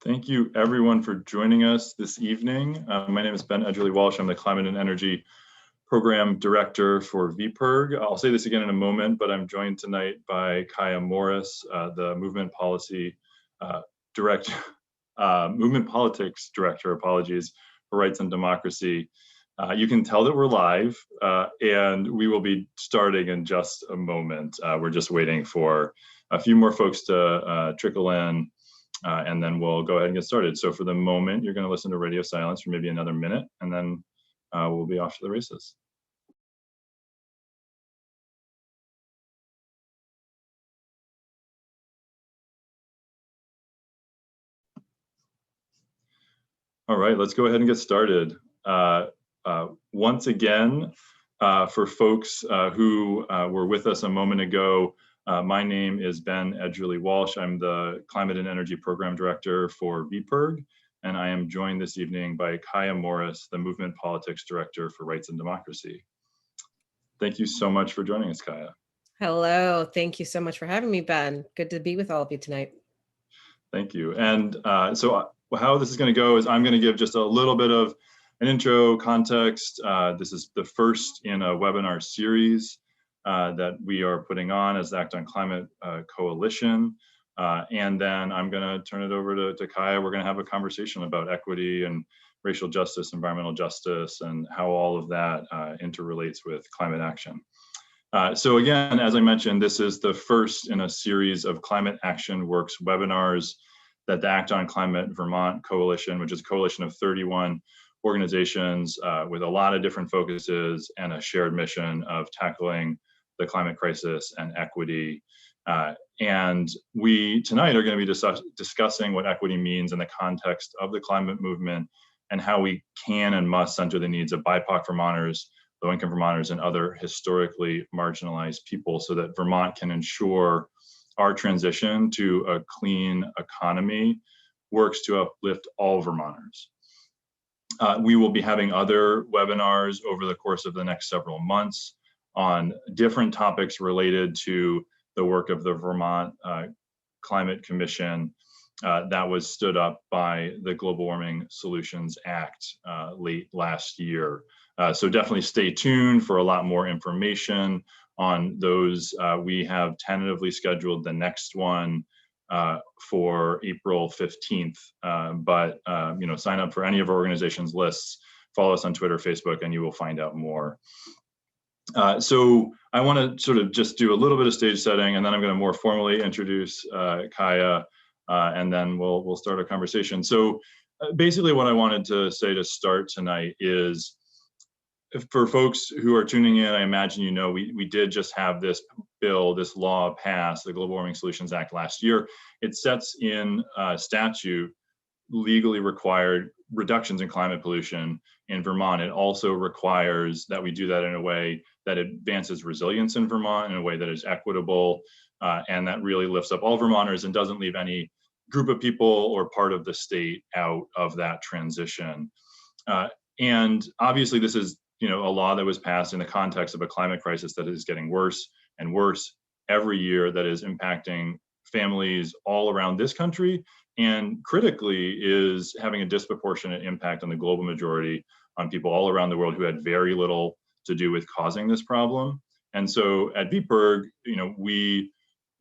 Thank you everyone for joining us this evening. My name is Ben Edgerly Walsh. I'm the Climate and Energy Program Director for VPIRG. I'll say this again in a moment, but I'm joined tonight by Kiah Morris, the Movement Politics Director, apologies, for Rights and Democracy. You can tell that we're live and we will be starting in just a moment. We're just waiting for a few more folks to trickle in. And then we'll go ahead and get started. So for the moment, you're going to listen to radio silence for maybe another minute, and then we'll be off to the races. All right, let's go ahead and get started. Once again, for folks who were with us a moment ago, my name is Ben Edgerly Walsh. I'm the Climate and Energy Program Director for VPIRG, and I am joined this evening by Kiah Morris, the Movement Politics Director for Rights and Democracy. Thank you so much for joining us, Kiah. Hello, thank you so much for having me, Ben. Good to be with all of you tonight. Thank you. And so how this is going to go is I'm going to give just a little bit of an intro context. This is the first in a webinar series that we are putting on as the Act on Climate Coalition. And then I'm going to turn it over to Kiah. We're going to have a conversation about equity and racial justice, environmental justice, and how all of that interrelates with climate action. So again, as I mentioned, this is the first in a series of Climate Action Works webinars that the Act on Climate Vermont Coalition, which is a coalition of 31 organizations with a lot of different focuses and a shared mission of tackling the climate crisis and equity. And we tonight are going to be discussing what equity means in the context of the climate movement and how we can and must center the needs of BIPOC Vermonters, low-income Vermonters, and other historically marginalized people so that Vermont can ensure our transition to a clean economy works to uplift all Vermonters. We will be having other webinars over the course of the next several months on different topics related to the work of the Vermont Climate Commission that was stood up by the Global Warming Solutions Act late last year. So definitely stay tuned for a lot more information on those. We have tentatively scheduled the next one for April 15th, but sign up for any of our organization's lists, follow us on Twitter, Facebook, and you will find out more. So I want to sort of just do a little bit of stage setting, and then I'm going to more formally introduce Kiah, and then we'll start a conversation. So basically what I wanted to say to start tonight is, for folks who are tuning in, I imagine you know we did just have this bill, this law passed, the Global Warming Solutions Act last year. It sets in statute legally required reductions in climate pollution in Vermont. It also requires that we do that in a way that advances resilience in Vermont in a way that is equitable and that really lifts up all Vermonters and doesn't leave any group of people or part of the state out of that transition. And obviously this is a law that was passed in the context of a climate crisis that is getting worse and worse every year, that is impacting families all around this country, and critically is having a disproportionate impact on the global majority, on people all around the world who had very little to do with causing this problem. And so at VPIRG, we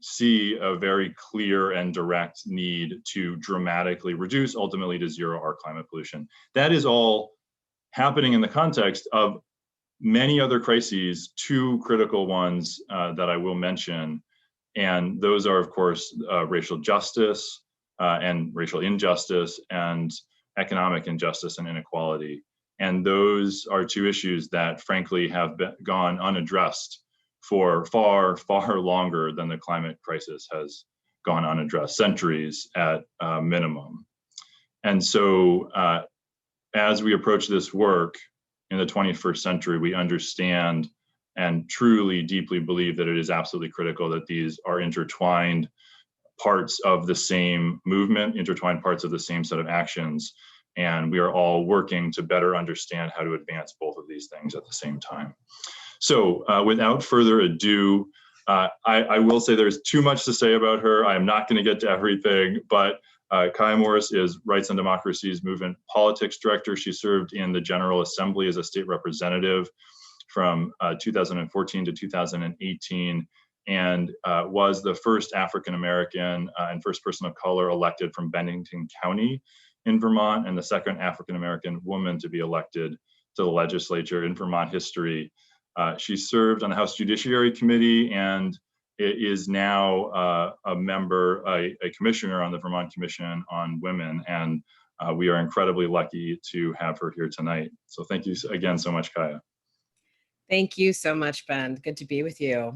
see a very clear and direct need to dramatically reduce, ultimately to zero, our climate pollution. That is all happening in the context of many other crises, two critical ones that I will mention. And those are, of course, racial justice and racial injustice and economic injustice and inequality. And those are two issues that, frankly, have gone unaddressed for far, far longer than the climate crisis has gone unaddressed, centuries at minimum. And so as we approach this work in the 21st century, we understand and truly deeply believe that it is absolutely critical that these are intertwined parts of the same movement, intertwined parts of the same set of actions. And we are all working to better understand how to advance both of these things at the same time. So without further ado, I will say there's too much to say about her. I am not going to get to everything, but Kiah Morris is Rights and Democracy's Movement Politics Director. She served in the General Assembly as a state representative from 2014 to 2018, and was the first African-American and first person of color elected from Bennington County in Vermont, and the second African-American woman to be elected to the legislature in Vermont history. She served on the House Judiciary Committee and is now a member, a commissioner on the Vermont Commission on Women, and we are incredibly lucky to have her here tonight. So thank you again so much, Kiah. Thank you so much, Ben. Good to be with you.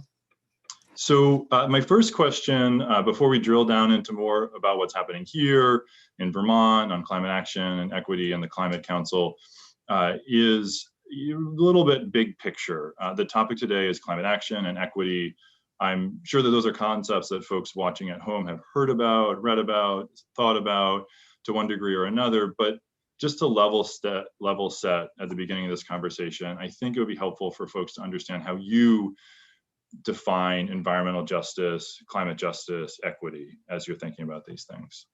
So my first question, before we drill down into more about what's happening here in Vermont on climate action and equity and the Climate Council, is a little bit big picture. The topic today is climate action and equity. I'm sure that those are concepts that folks watching at home have heard about, read about, thought about to one degree or another, but just to level set at the beginning of this conversation, I think it would be helpful for folks to understand how you define environmental justice, climate justice, equity, as you're thinking about these things.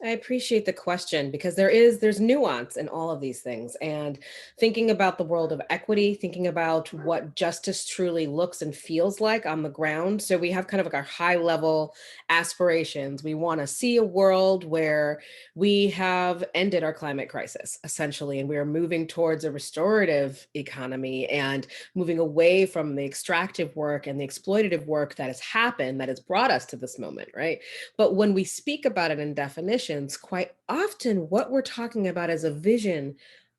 I appreciate the question because there's nuance in all of these things, and thinking about the world of equity, thinking about what justice truly looks and feels like on the ground. So we have kind of like our high level aspirations. We want to see a world where we have ended our climate crisis essentially, and we are moving towards a restorative economy and moving away from the extractive work and the exploitative work that has happened that has brought us to this moment, right? But when we speak about it in definition, quite often what we're talking about is a vision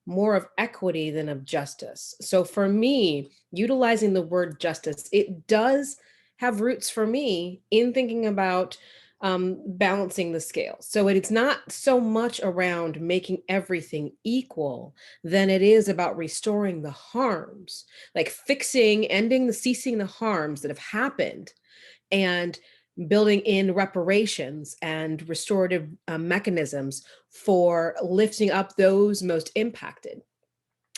more of equity than of justice. So for me, utilizing the word justice, it does have roots for me in thinking about balancing the scale. So it's not so much around making everything equal than it is about restoring the harms, like ceasing the harms that have happened, and building in reparations and restorative mechanisms for lifting up those most impacted.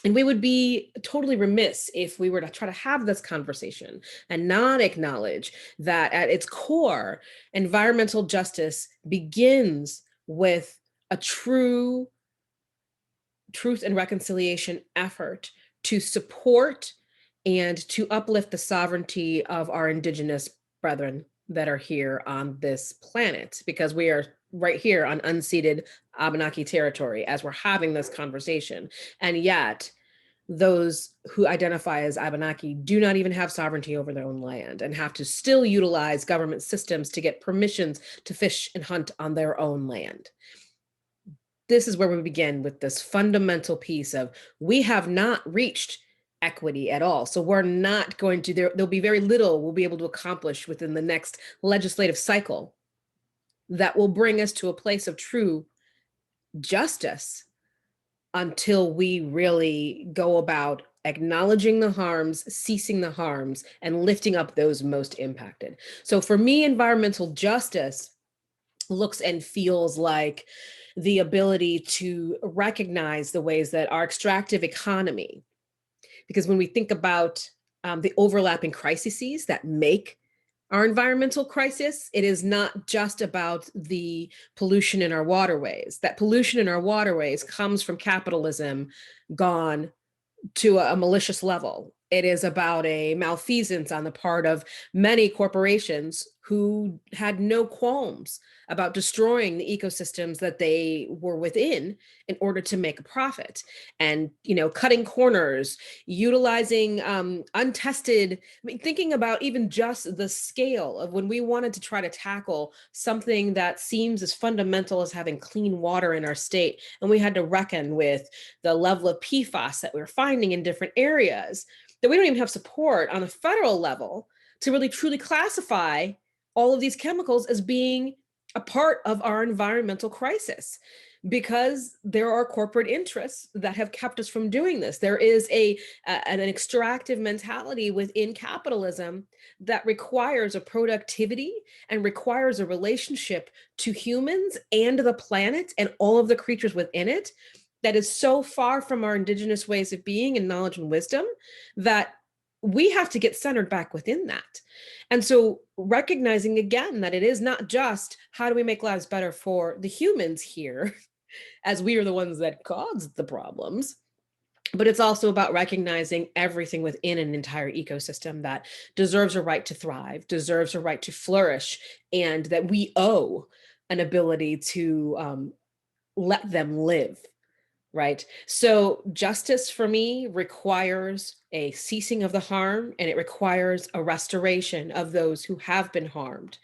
And we would be totally remiss if we were to try to have this conversation and not acknowledge that at its core, environmental justice begins with a true truth and reconciliation effort to support and to uplift the sovereignty of our Indigenous brethren that are here on this planet, because we are right here on unceded Abenaki territory as we're having this conversation. And yet those who identify as Abenaki do not even have sovereignty over their own land and have to still utilize government systems to get permissions to fish and hunt on their own land. This is where we begin with this fundamental piece of we have not reached equity at all. So we're not going to, there'll be very little we'll be able to accomplish within the next legislative cycle that will bring us to a place of true justice until we really go about acknowledging the harms, ceasing the harms, and lifting up those most impacted. So for me, environmental justice looks and feels like the ability to recognize the ways that our extractive economy, because when we think about the overlapping crises that make our environmental crisis, it is not just about the pollution in our waterways. That pollution in our waterways comes from capitalism gone to a malicious level. It is about a malfeasance on the part of many corporations who had no qualms about destroying the ecosystems that they were within in order to make a profit, and cutting corners, utilizing untested. Thinking about even just the scale of when we wanted to try to tackle something that seems as fundamental as having clean water in our state, and we had to reckon with the level of PFAS that we were finding in different areas, that we don't even have support on a federal level to really truly classify all of these chemicals as being a part of our environmental crisis, because there are corporate interests that have kept us from doing this. There is an extractive mentality within capitalism that requires a productivity and requires a relationship to humans and the planet and all of the creatures within it that is so far from our Indigenous ways of being and knowledge and wisdom that we have to get centered back within that. And so recognizing again that it is not just how do we make lives better for the humans here, as we are the ones that caused the problems, but it's also about recognizing everything within an entire ecosystem that deserves a right to thrive, deserves a right to flourish, and that we owe an ability to let them live. Right. So justice for me requires a ceasing of the harm, and it requires a restoration of those who have been harmed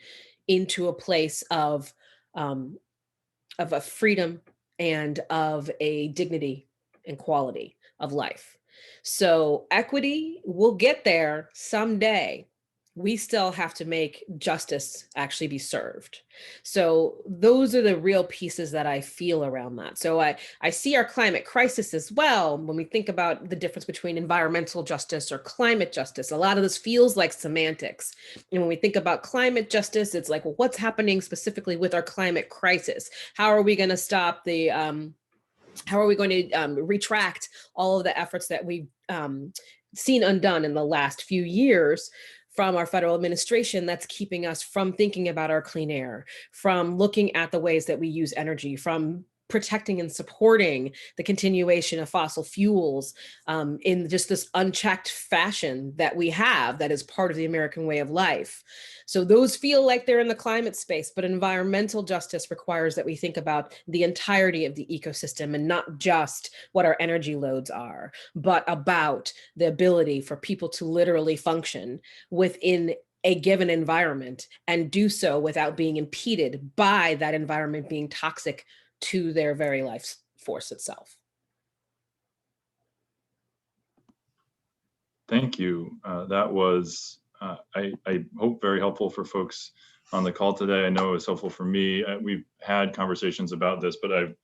into a place of a freedom and of a dignity and quality of life. So equity will get there someday. We still have to make justice actually be served. So those are the real pieces that I feel around that. So I see our climate crisis as well. When we think about the difference between environmental justice or climate justice, a lot of this feels like semantics. And when we think about climate justice, it's like, well, what's happening specifically with our climate crisis? How are we going to stop the how are we going to retract all of the efforts that we've seen undone in the last few years from our federal administration that's keeping us from thinking about our clean air, from looking at the ways that we use energy, from protecting and supporting the continuation of fossil fuels in just this unchecked fashion that we have that is part of the American way of life. So those feel like they're in the climate space, but environmental justice requires that we think about the entirety of the ecosystem and not just what our energy loads are, but about the ability for people to literally function within a given environment and do so without being impeded by that environment being toxic to their very life force itself. Thank you. That was, I hope, very helpful for folks on the call today. I know it was helpful for me. We've had conversations about this, but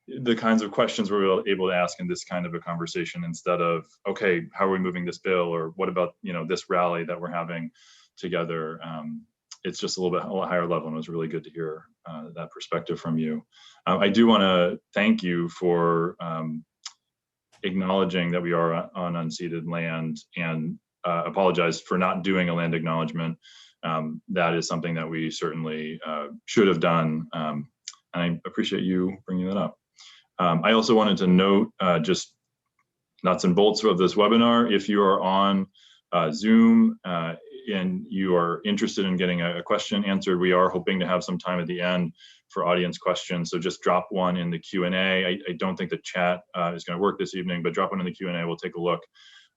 the kinds of questions we're able to ask in this kind of a conversation instead of, okay, how are we moving this bill? Or what about, this rally that we're having together? It's just a little higher level, and it was really good to hear that perspective from you. I do want to thank you for acknowledging that we are on unceded land, and apologize for not doing a land acknowledgement. That is something that we certainly should have done, and I appreciate you bringing that up. I also wanted to note just nuts and bolts of this webinar. If you are on Zoom and you are interested in getting a question answered, we are hoping to have some time at the end for audience questions. So just drop one in the Q&A. I don't think the chat is going to work this evening, but drop one in the Q&A. We'll take a look,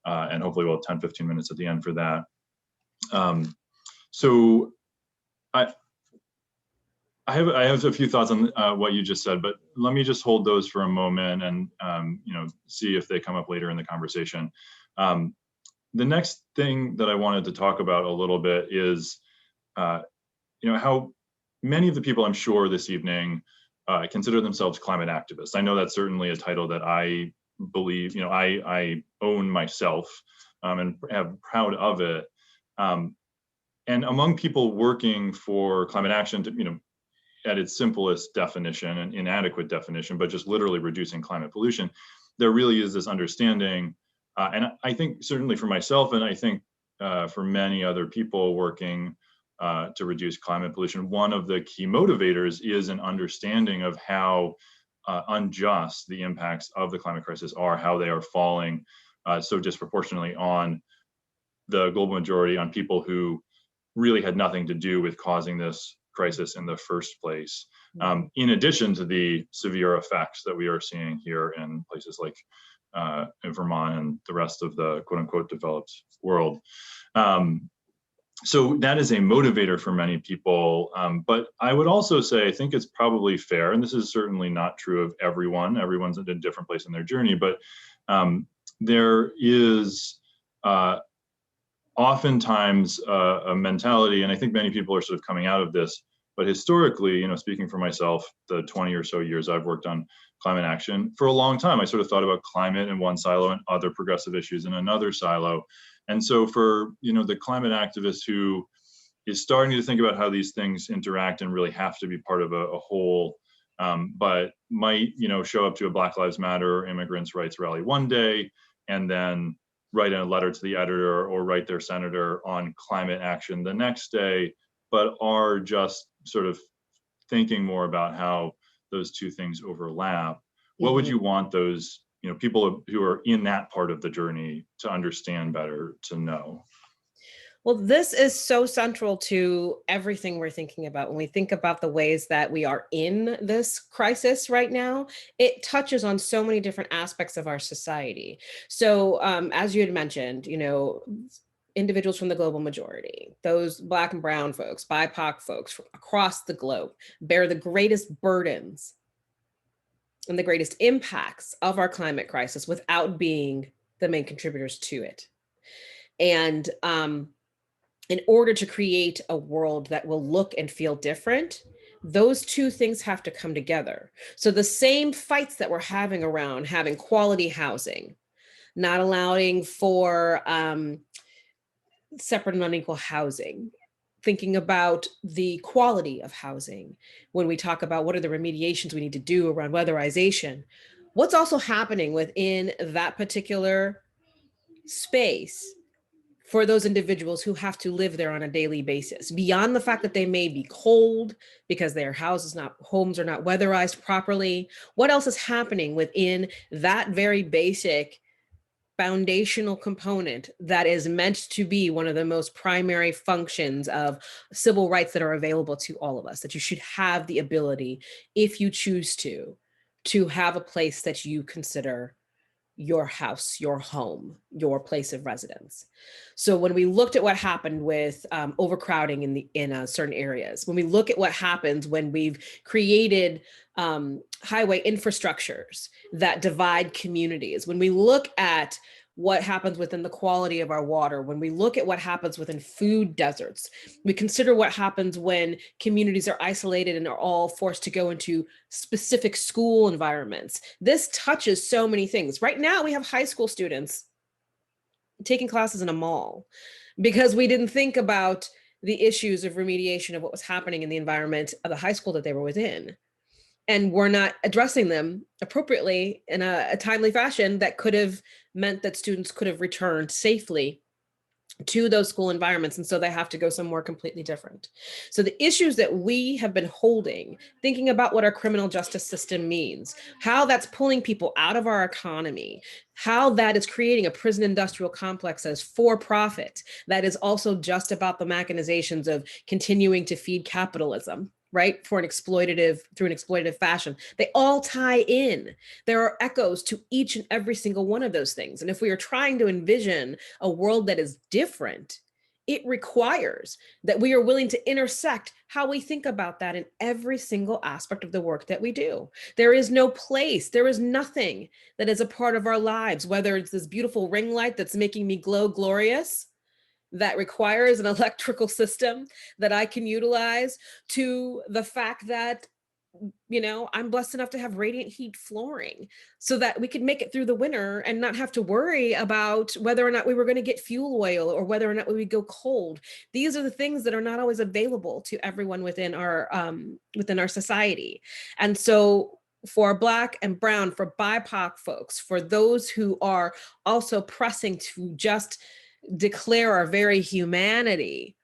and hopefully we'll have 10-15 minutes at the end for that. So I have a few thoughts on what you just said, but let me just hold those for a moment and see if they come up later in the conversation. The next thing that I wanted to talk about a little bit is, how many of the people I'm sure this evening consider themselves climate activists. I know that's certainly a title that I believe, I own myself and am proud of it. And among people working for climate action, to, at its simplest definition and inadequate definition, but just literally reducing climate pollution, there really is this understanding. And I think certainly for myself, and I think for many other people working to reduce climate pollution, one of the key motivators is an understanding of how unjust the impacts of the climate crisis are, how they are falling so disproportionately on the global majority, on people who really had nothing to do with causing this crisis in the first place, in addition to the severe effects that we are seeing here in places like in Vermont and the rest of the quote unquote developed world. So that is a motivator for many people. But I would also say, I think it's probably fair, and this is certainly not true of everyone. Everyone's at a different place in their journey, but there is oftentimes a mentality, and I think many people are sort of coming out of this, but historically, speaking for myself, the 20 or so years I've worked on climate action, for a long time, I sort of thought about climate in one silo and other progressive issues in another silo. And so for, the climate activist who is starting to think about how these things interact and really have to be part of a whole, but might, show up to a Black Lives Matter or immigrants' rights rally one day, and then write in a letter to the editor or write their senator on climate action the next day, but are just sort of thinking more about how those two things overlap. What would you want those, people who are in that part of the journey to understand better, to know? Well, this is so central to everything we're thinking about. When we think about the ways that we are in this crisis right now, it touches on so many different aspects of our society. So as you had mentioned, individuals from the global majority, those Black and brown folks, BIPOC folks across the globe, bear the greatest burdens and the greatest impacts of our climate crisis without being the main contributors to it. And in order to create a world that will look and feel different, those two things have to come together. So the same fights that we're having around having quality housing, not allowing for separate and unequal housing, thinking about the quality of housing, when we talk about what are the remediations we need to do around weatherization, what's also happening within that particular space for those individuals who have to live there on a daily basis, beyond the fact that they may be cold because their homes are not weatherized properly. What else is happening within that very basic foundational component that is meant to be one of the most primary functions of civil rights that are available to all of us, that you should have the ability, if you choose to have a place that you consider your house, your home, your place of residence. So when we looked at what happened with overcrowding in certain areas, when we look at what happens when we've created highway infrastructures that divide communities, when we look at what happens within the quality of our water, when we look at what happens within food deserts, we consider what happens when communities are isolated and are all forced to go into specific school environments. This touches so many things. Right now, we have high school students taking classes in a mall because we didn't think about the issues of remediation of what was happening in the environment of the high school that they were within. And we're not addressing them appropriately in a timely fashion that could have meant that students could have returned safely to those school environments. And so they have to go somewhere completely different. So the issues that we have been holding, thinking about what our criminal justice system means, how that's pulling people out of our economy, how that is creating a prison industrial complex that is for profit, that is also just about the machinations of continuing to feed capitalism, right? Through an exploitative fashion. They all tie in. There are echoes to each and every single one of those things. And if we are trying to envision a world that is different, it requires that we are willing to intersect how we think about that in every single aspect of the work that we do. There is no place, there is nothing that is a part of our lives, whether it's this beautiful ring light that's making me glow glorious, that requires an electrical system that I can utilize, to the fact that, I'm blessed enough to have radiant heat flooring so that we could make it through the winter and not have to worry about whether or not we were going to get fuel oil or whether or not we would go cold. These are the things that are not always available to everyone within our society. And so for Black and brown, for BIPOC folks, for those who are also pressing to just declare our very humanity,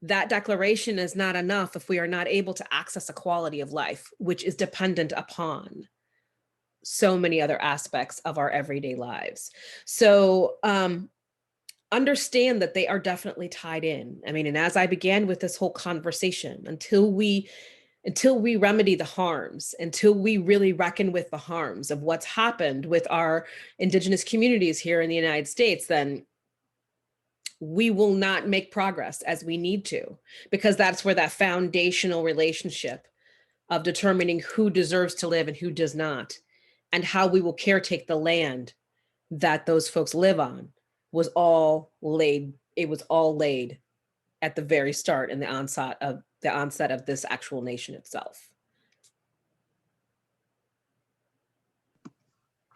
that declaration is not enough if we are not able to access a quality of life, which is dependent upon so many other aspects of our everyday lives. So understand that they are definitely tied in. I mean, and as I began with this whole conversation, until we remedy the harms, until we really reckon with the harms of what's happened with our Indigenous communities here in the United States, then we will not make progress as we need to, because that's where that foundational relationship of determining who deserves to live and who does not, and how we will caretake the land that those folks live on, was all laid. It was all laid at the very start and the onset of this actual nation itself.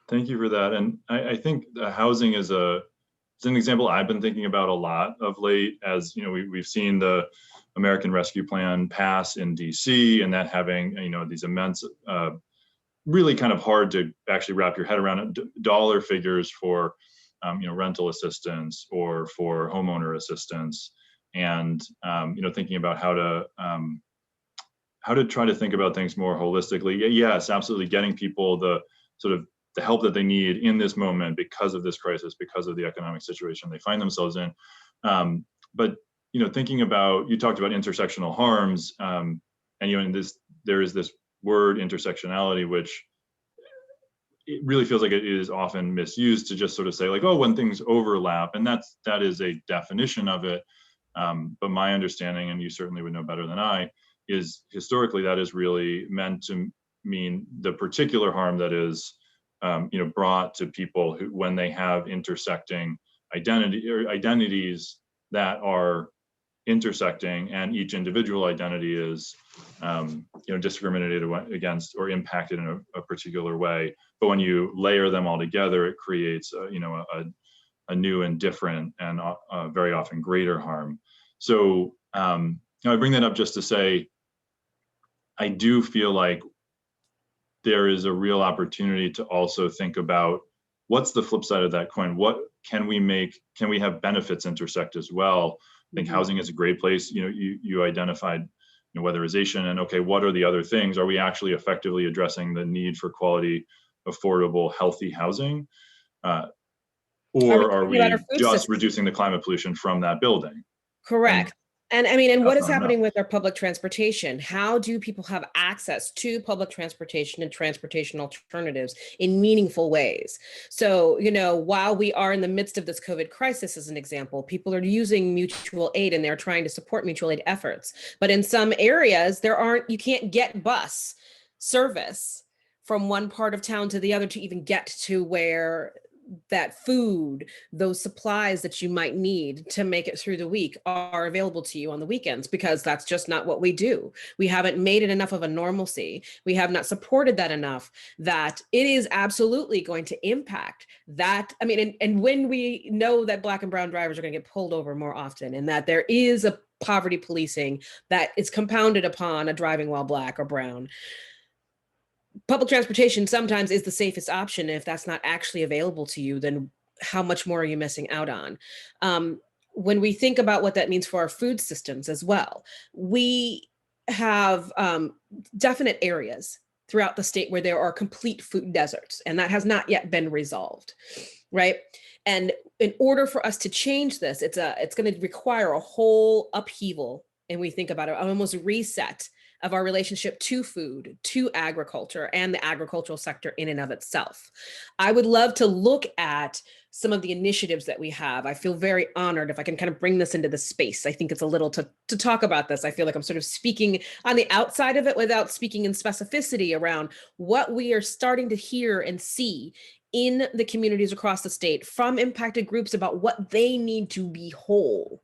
Thank you for that. And I think housing is it's an example I've been thinking about a lot of late. As we've seen the American Rescue Plan pass in DC, and that having these immense, really kind of hard to actually wrap your head around dollar figures for rental assistance or for homeowner assistance, and thinking about how to try to think about things more holistically. Yes, absolutely, getting people the sort of the help that they need in this moment because of this crisis, because of the economic situation they find themselves in. But thinking about, you talked about intersectional harms, and there is this word intersectionality, which it really feels like it is often misused to just sort of say like, oh, when things overlap, and that is a definition of it. But my understanding, and you certainly would know better than I, is historically that is really meant to mean the particular harm that is brought to people who, when they have intersecting identities that are intersecting, and each individual identity is discriminated against or impacted in a particular way. But when you layer them all together, it creates a new and different and very often greater harm. So I bring that up just to say, I do feel like there is a real opportunity to also think about what's the flip side of that coin. What can we have benefits intersect as well? I think housing is a great place. You identified weatherization, and okay, what are the other things? Are we actually effectively addressing the need for quality, affordable, healthy housing? Or are we just reducing the climate pollution from that building? Correct. And what is happening with our public transportation? How do people have access to public transportation and transportation alternatives in meaningful ways? So, while we are in the midst of this COVID crisis, as an example, people are using mutual aid and they're trying to support mutual aid efforts. But in some areas, you can't get bus service from one part of town to the other to even get to where that food, those supplies that you might need to make it through the week are available to you on the weekends, because that's just not what we do. We haven't made it enough of a normalcy. We have not supported that enough that it is absolutely going to impact that. And when we know that Black and brown drivers are going to get pulled over more often, and that there is a poverty policing that is compounded upon a driving while Black or brown, public transportation sometimes is the safest option. If that's not actually available to you, then how much more are you missing out on? When we think about what that means for our food systems as well, we have definite areas throughout the state where there are complete food deserts, and that has not yet been resolved, right? And in order for us to change this, it's going to require a whole upheaval, and we think about it, almost reset of our relationship to food, to agriculture, and the agricultural sector in and of itself. I would love to look at some of the initiatives that we have. I feel very honored if I can kind of bring this into the space. I think it's a little to talk about this. I feel like I'm sort of speaking on the outside of it without speaking in specificity around what we are starting to hear and see in the communities across the state from impacted groups about what they need to be whole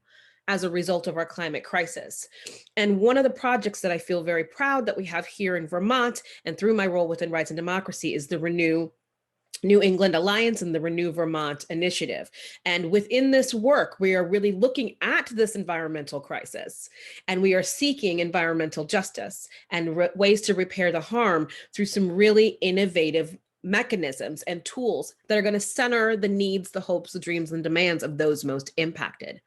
as a result of our climate crisis. And one of the projects that I feel very proud that we have here in Vermont, and through my role within Rights and Democracy, is the Renew New England Alliance and the Renew Vermont Initiative. And within this work, we are really looking at this environmental crisis, and we are seeking environmental justice and ways to repair the harm through some really innovative mechanisms and tools that are going to center the needs, the hopes, the dreams, and demands of those most impacted.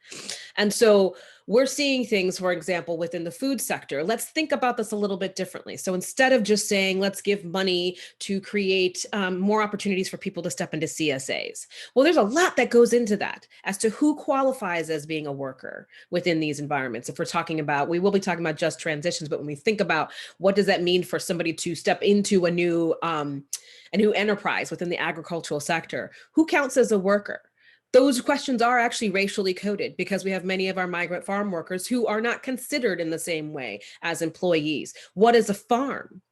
And so we're seeing things, for example, within the food sector. Let's think about this a little bit differently. So instead of just saying, let's give money to create more opportunities for people to step into CSAs. Well, there's a lot that goes into that as to who qualifies as being a worker within these environments. If we're talking about, we will be talking about just transitions, but when we think about what does that mean for somebody to step into a new enterprise within the agricultural sector, who counts as a worker? Those questions are actually racially coded, because we have many of our migrant farm workers who are not considered in the same way as employees. What is a farm?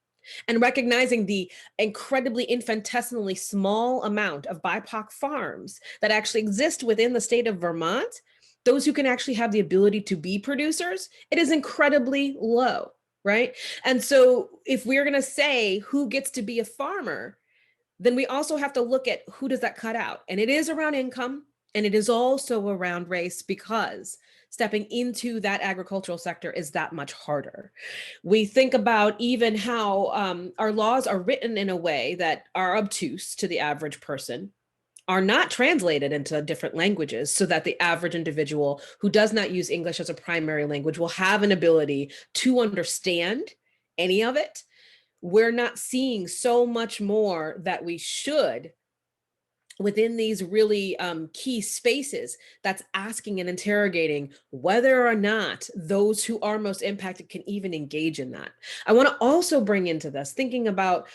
And recognizing the incredibly infinitesimally small amount of BIPOC farms that actually exist within the state of Vermont, those who can actually have the ability to be producers, it is incredibly low, right? And so if we're going to say who gets to be a farmer, then we also have to look at who does that cut out. And it is around income, and it is also around race, because stepping into that agricultural sector is that much harder. We think about even how our laws are written in a way that are obtuse to the average person. are not translated into different languages so that the average individual who does not use English as a primary language will have an ability to understand any of it. We're not seeing so much more that we should within these really key spaces that's asking and interrogating whether or not those who are most impacted can even engage in that. I want to also bring into this, thinking about,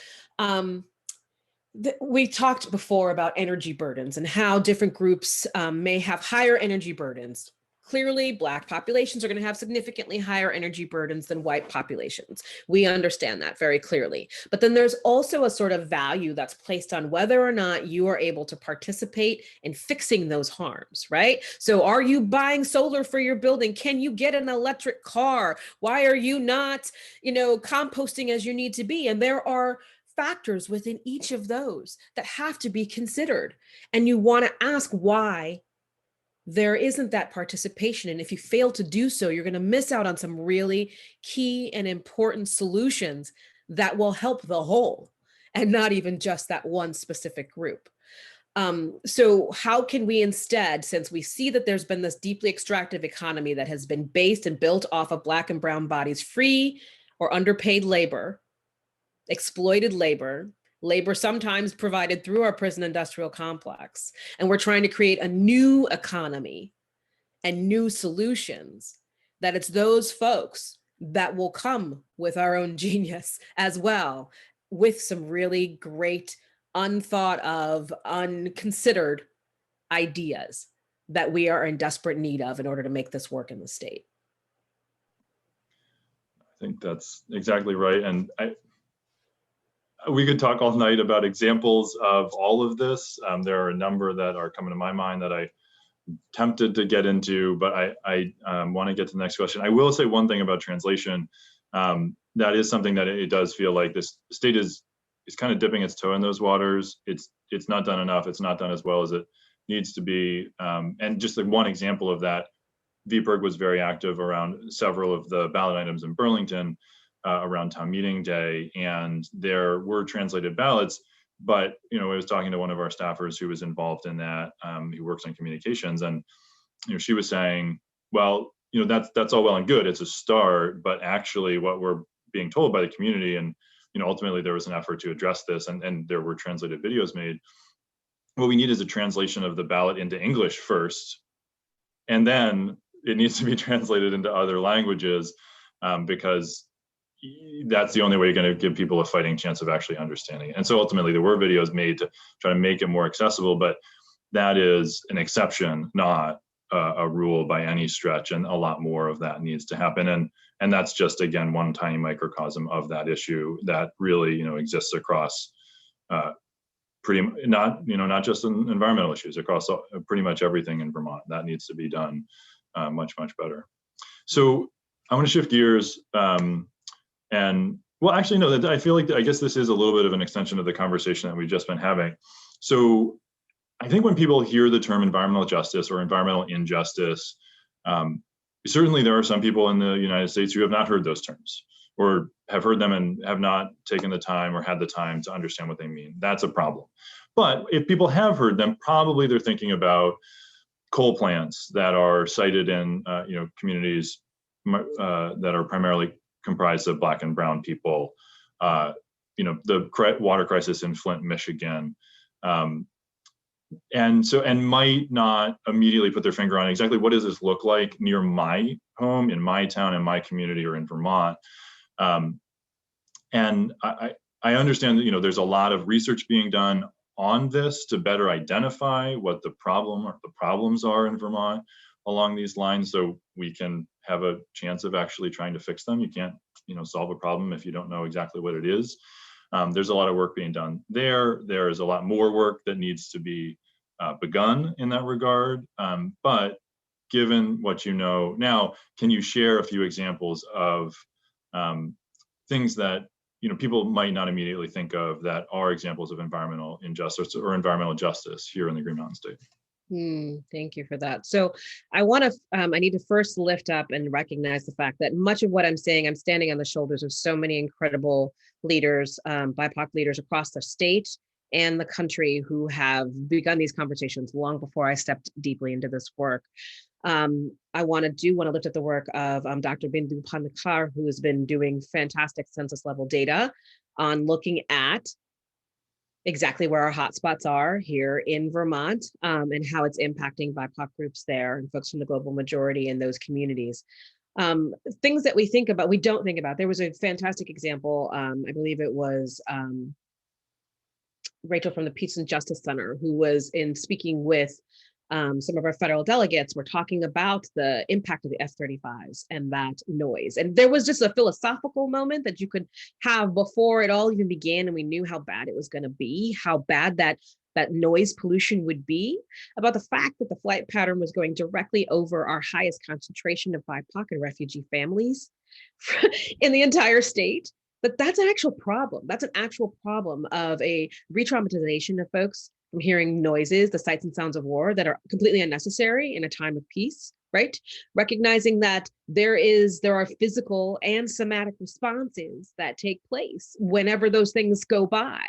we talked before about energy burdens and how different groups may have higher energy burdens. Clearly, Black populations are going to have significantly higher energy burdens than white populations. We understand that very clearly. But then there's also a sort of value that's placed on whether or not you are able to participate in fixing those harms, right? So are you buying solar for your building? Can you get an electric car? Why are you not, composting as you need to be? And there are factors within each of those that have to be considered. And you want to ask why there isn't that participation. And if you fail to do so, you're going to miss out on some really key and important solutions that will help the whole and not even just that one specific group. So how can we instead, since we see that there's been this deeply extractive economy that has been based and built off of Black and brown bodies, free or underpaid labor, exploited labor sometimes provided through our prison industrial complex. And we're trying to create a new economy and new solutions, that it's those folks that will come with our own genius as well, with some really great, unthought of, unconsidered ideas that we are in desperate need of in order to make this work in the state. I think that's exactly right. And we could talk all night about examples of all of this. There are a number that are coming to my mind that I'm tempted to get into, but I want to get to the next question. I will say one thing about translation. That is something that it does feel like this state is kind of dipping its toe in those waters. It's not done enough. It's not done as well as it needs to be. And just like one example of that, VPIRG was very active around several of the ballot items in Burlington around town meeting day, and there were translated ballots. But I was talking to one of our staffers who was involved in that, who works on communications, and she was saying, well, that's all well and good. It's a start, but actually, what we're being told by the community, and ultimately there was an effort to address this, and there were translated videos made. What we need is a translation of the ballot into English first, and then it needs to be translated into other languages, because that's the only way you're going to give people a fighting chance of actually understanding it. And so ultimately there were videos made to try to make it more accessible, but that is an exception, not a rule by any stretch. And a lot more of that needs to happen. And that's just, again, one tiny microcosm of that issue that really, exists across not just in environmental issues, across pretty much everything in Vermont. That needs to be done much, much better. So I want to shift gears. And well, actually, no, I feel like I guess this is a little bit of an extension of the conversation that we've just been having. So I think when people hear the term environmental justice or environmental injustice, certainly there are some people in the United States who have not heard those terms, or have heard them and have not taken the time or had the time to understand what they mean. That's a problem. But if people have heard them, probably they're thinking about coal plants that are sited in communities that are primarily comprised of Black and brown people, the water crisis in Flint, Michigan, and might not immediately put their finger on exactly what does this look like near my home, in my town, in my community, or in Vermont. And I understand that there's a lot of research being done on this to better identify what the problem or the problems are in Vermont along these lines, so we can have a chance of actually trying to fix them. You can't, solve a problem if you don't know exactly what it is. There's a lot of work being done there. There is a lot more work that needs to be begun in that regard. But given what you know now, can you share a few examples of things that people might not immediately think of that are examples of environmental injustice or environmental justice here in the Green Mountain State? Thank you for that. So I need to first lift up and recognize the fact that much of what I'm saying, I'm standing on the shoulders of so many incredible leaders, BIPOC leaders across the state and the country who have begun these conversations long before I stepped deeply into this work. I want to lift up the work of Dr. Bindu Pandekar, who has been doing fantastic census level data on looking at exactly where our hotspots are here in Vermont, and how it's impacting BIPOC groups there and folks from the global majority in those communities. Things that we don't think about. There was a fantastic example, I believe it was Rachel from the Peace and Justice Center, who was in speaking with some of our federal delegates, were talking about the impact of the F-35s and that noise. And there was just a philosophical moment that you could have before it all even began, and we knew how bad it was going to be, how bad that noise pollution would be, about the fact that the flight pattern was going directly over our highest concentration of BIPOC and refugee families in the entire state. But that's an actual problem. That's an actual problem of a re-traumatization of folks from hearing noises, the sights and sounds of war that are completely unnecessary in a time of peace, right? Recognizing that there are physical and somatic responses that take place whenever those things go by.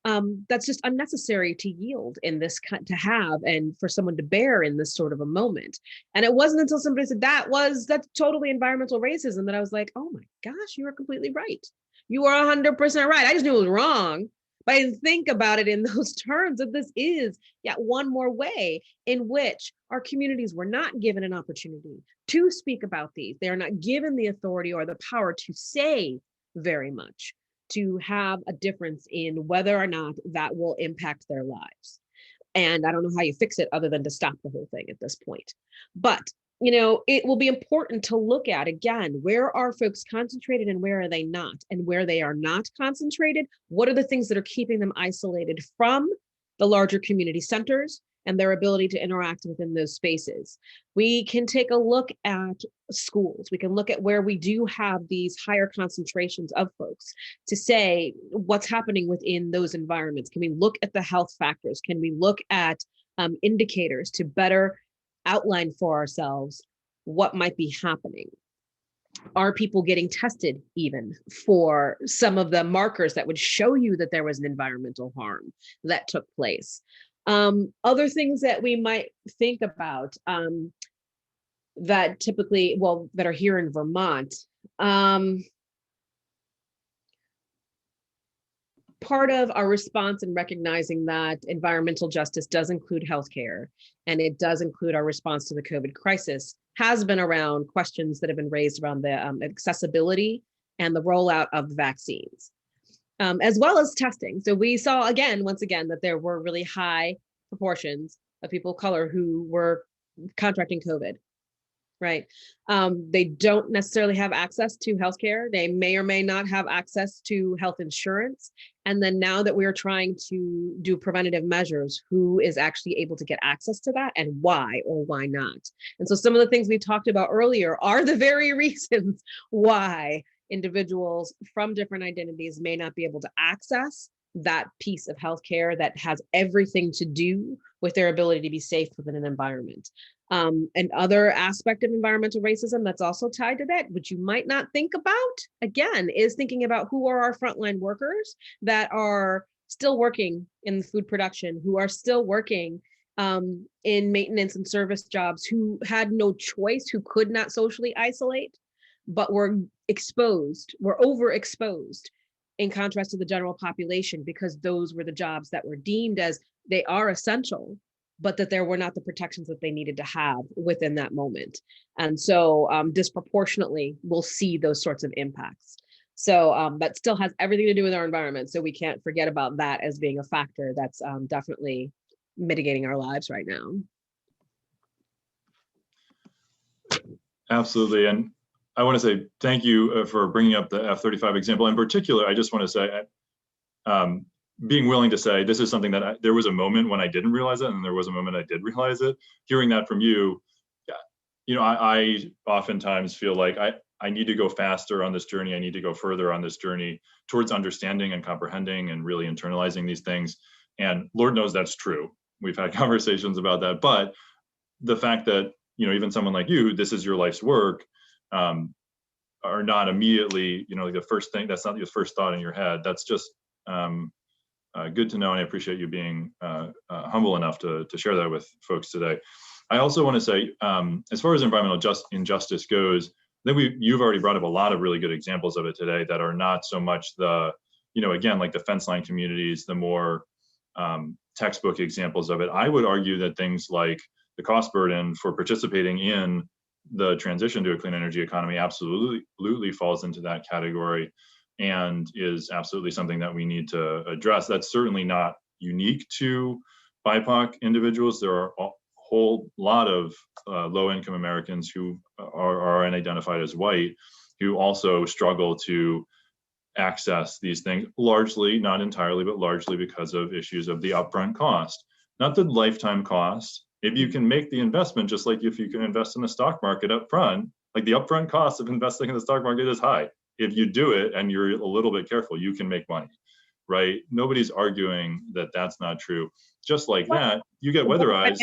That's just unnecessary to yield in this, to have, and for someone to bear in this sort of a moment. And it wasn't until somebody said that's totally environmental racism that I was like, oh my gosh, you are completely right. You are 100% right. I just knew it was wrong, but I didn't think about it in those terms, that this is yet one more way in which our communities were not given an opportunity to speak about these. They are not given the authority or the power to say very much, to have a difference in whether or not that will impact their lives. And I don't know how you fix it other than to stop the whole thing at this point. But it will be important to look at, again, where are folks concentrated and where are they not? And where they are not concentrated, what are the things that are keeping them isolated from the larger community centers and their ability to interact within those spaces? We can take a look at schools. We can look at where we do have these higher concentrations of folks to say what's happening within those environments. Can we look at the health factors? Can we look at indicators to better outline for ourselves what might be happening? Are people getting tested even for some of the markers that would show you that there was an environmental harm that took place? Other things that we might think about that typically, that are here in Vermont. Part of our response in recognizing that environmental justice does include healthcare, and it does include our response to the COVID crisis, has been around questions that have been raised around the accessibility and the rollout of the vaccines, as well as testing. So we saw once again, that there were really high proportions of people of color who were contracting COVID. Right. They don't necessarily have access to healthcare. They may or may not have access to health insurance. And then now that we are trying to do preventative measures, who is actually able to get access to that and why or why not? And so some of the things we talked about earlier are the very reasons why individuals from different identities may not be able to access that piece of healthcare that has everything to do with their ability to be safe within an environment. Another aspect of environmental racism that's also tied to that, which you might not think about, again, is thinking about who are our frontline workers that are still working in food production, who are still working in maintenance and service jobs, who had no choice, who could not socially isolate, but were overexposed in contrast to the general population, because those were the jobs that were deemed as they are essential, but that there were not the protections that they needed to have within that moment. And so disproportionately, we'll see those sorts of impacts. So that still has everything to do with our environment. So we can't forget about that as being a factor that's definitely mitigating our lives right now. Absolutely. And I want to say thank you for bringing up the F-35 example. In particular, I just want to say, being willing to say this is something that there was a moment when I didn't realize it, and there was a moment I did realize it. Hearing that from you, I oftentimes feel like I need to go faster on this journey. I need to go further on this journey towards understanding and comprehending and really internalizing these things. And Lord knows that's true. We've had conversations about that. But the fact that, even someone like you, this is your life's work, are not immediately, the first thing, that's not your first thought in your head. That's just, good to know, and I appreciate you being humble enough to share that with folks today. I also want to say, as far as environmental injustice goes, I think you've already brought up a lot of really good examples of it today that are not so much the, again, like the fence line communities, the more textbook examples of it. I would argue that things like the cost burden for participating in the transition to a clean energy economy absolutely falls into that category and is absolutely something that we need to address. That's certainly not unique to BIPOC individuals. There are a whole lot of low-income Americans who are unidentified as white who also struggle to access these things, largely, not entirely, but largely because of issues of the upfront cost, not the lifetime cost. If you can make the investment, just like if you can invest in the stock market up front, like the upfront cost of investing in the stock market is high. If you do it and you're a little bit careful, you can make money, right? Nobody's arguing that that's not true. Just like that, you get weatherized.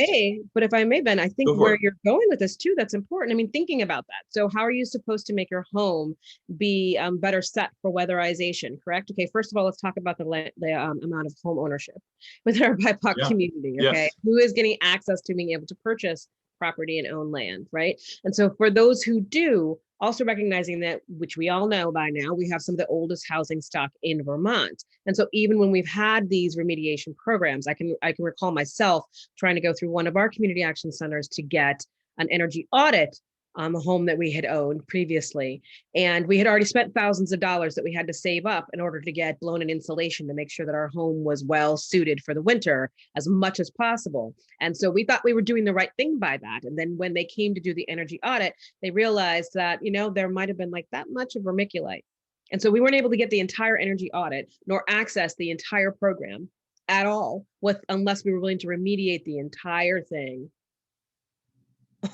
But if I may, Ben, I think where it. you're going with this too, that's important. I mean, thinking about that. So how are you supposed to make your home be better set for weatherization, correct? Okay, first of all, let's talk about the amount of home ownership within our BIPOC community, okay? Yes. Who is getting access to being able to purchase property and own land, right? And so for those who do, also recognizing that, which we all know by now, we have some of the oldest housing stock in Vermont. And so even when we've had these remediation programs, I can recall myself trying to go through one of our community action centers to get an energy audit on the home that we had owned previously. And we had already spent thousands of dollars that we had to save up in order to get blown-in insulation to make sure that our home was well suited for the winter as much as possible. And so we thought we were doing the right thing by that. And then when they came to do the energy audit, they realized that, there might have been like that much of vermiculite. And so we weren't able to get the entire energy audit nor access the entire program at all unless we were willing to remediate the entire thing